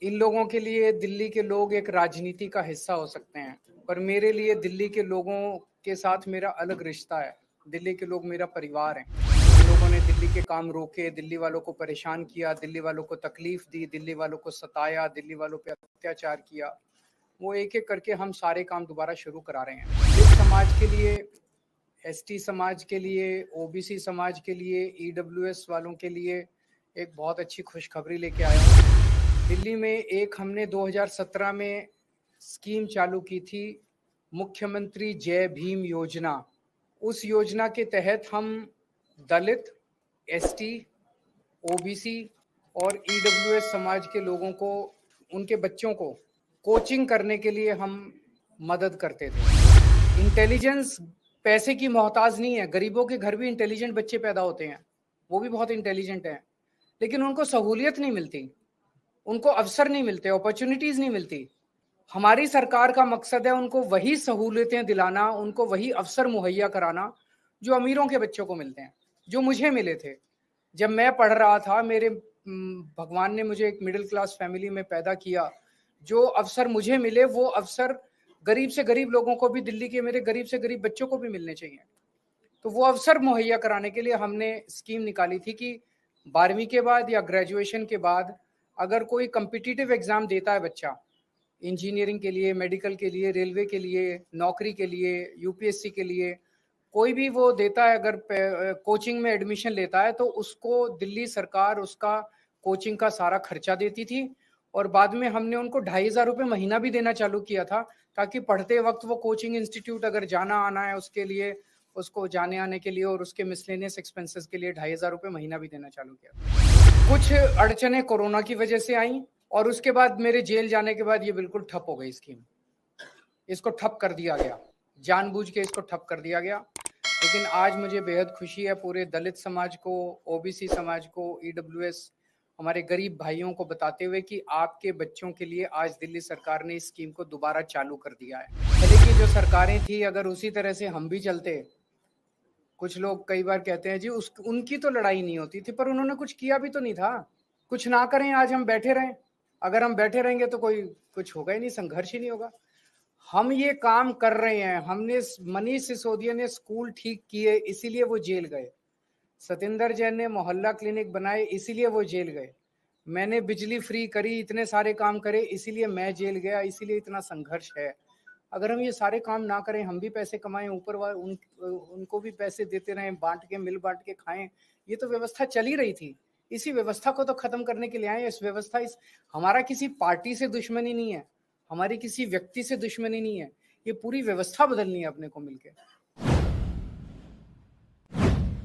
इन लोगों के लिए दिल्ली के लोग एक राजनीति का हिस्सा हो सकते हैं, पर मेरे लिए दिल्ली के लोगों के साथ मेरा अलग रिश्ता है। दिल्ली के लोग मेरा परिवार हैं। इन लोगों ने दिल्ली के काम रोके, दिल्ली वालों को परेशान किया, दिल्ली वालों को तकलीफ दी, दिल्ली वालों को सताया, दिल्ली वालों पे अत्याचार किया। वो एक-एक करके हम सारे काम दोबारा शुरू करा रहे हैं। दलित समाज के लिए, एसटी समाज के लिए, ओबीसी समाज के लिए, ईडब्ल्यूएस वालों के लिए एक बहुत अच्छी खुशखबरी लेके आया हूँ। दिल्ली में एक हमने 2017 में स्कीम चालू की थी, मुख्यमंत्री जय भीम योजना। उस योजना के तहत हम दलित, एसटी, ओबीसी और ईडब्ल्यूएस समाज के लोगों को, उनके बच्चों को कोचिंग करने के लिए हम मदद करते थे। इंटेलिजेंस पैसे की मोहताज नहीं है, गरीबों के घर भी इंटेलिजेंट बच्चे पैदा होते हैं, वो भी बहुत इंटेलिजेंट हैं, लेकिन उनको सहूलियत नहीं मिलती, उनको अवसर नहीं मिलते, अपॉर्चुनिटीज नहीं मिलती। हमारी सरकार का मकसद है उनको वही सहूलियतें दिलाना, उनको वही अवसर मुहैया कराना जो अमीरों के बच्चों को मिलते हैं, जो मुझे मिले थे जब मैं पढ़ रहा था। मेरे भगवान ने मुझे एक मिडिल क्लास फैमिली में पैदा किया। जो अवसर मुझे मिले वो अवसर गरीब से गरीब लोगों को भी, दिल्ली के मेरे गरीब से गरीब बच्चों को भी मिलने चाहिए। तो वो अवसर मुहैया कराने के लिए हमने स्कीम निकाली थी कि 12वीं के बाद या ग्रेजुएशन के बाद अगर कोई कम्पिटिटिव एग्जाम देता है बच्चा, इंजीनियरिंग के लिए, मेडिकल के लिए, रेलवे के लिए, नौकरी के लिए, यूपीएससी के लिए, कोई भी वो देता है, अगर कोचिंग में एडमिशन लेता है तो उसको दिल्ली सरकार उसका कोचिंग का सारा खर्चा देती थी। और बाद में हमने उनको 2,500 रुपये महीना भी देना चालू किया था, ताकि पढ़ते वक्त वो कोचिंग इंस्टीट्यूट अगर जाना आना है उसके लिए, उसको जाने आने के लिए और उसके मिसलेनियस एक्सपेंसेस के लिए 2,500 रुपये महीना भी देना चालू किया। कुछ अड़चने कोरोना की वजह से आई और उसके बाद मेरे जेल जाने के बाद ये बिल्कुल ठप हो गई स्कीम। इसको ठप कर दिया गया, जानबूझ के इसको ठप कर दिया गया। लेकिन आज मुझे बेहद खुशी है पूरे दलित समाज को, ओबीसी समाज को, ईडब्ल्यूएस, हमारे गरीब भाइयों को बताते हुए कि आपके बच्चों के लिए आज दिल्ली सरकार ने इस स्कीम को दोबारा चालू कर दिया है। पहले की जो सरकारें थी, अगर उसी तरह से हम भी चलते, कुछ लोग कई बार कहते हैं जी उनकी तो लड़ाई नहीं होती थी, पर उन्होंने कुछ किया भी तो नहीं था। कुछ ना करें, आज हम बैठे रहें। अगर हम बैठे रहेंगे तो कोई कुछ होगा ही नहीं, संघर्ष ही नहीं होगा। हम ये काम कर रहे हैं। हमने, मनीष सिसोदिया ने स्कूल ठीक किए इसीलिए वो जेल गए, सतिंदर जैन ने मोहल्ला क्लिनिक बनाए इसीलिए वो जेल गए, मैंने बिजली फ्री करी, इतने सारे काम करे इसीलिए मैं जेल गया, इसीलिए इतना संघर्ष है। अगर हम ये सारे काम ना करें, हम भी पैसे कमाएं, ऊपर वाले उनको भी पैसे देते रहें, बांट के, मिल बांट के खाएं, ये तो व्यवस्था चली रही थी। इसी व्यवस्था को तो खत्म करने के लिए आए। इस व्यवस्था, हमारा किसी पार्टी से दुश्मनी नहीं है, हमारी किसी व्यक्ति से दुश्मनी नहीं है, ये पूरी व्यवस्था बदलनी है अपने को मिलके।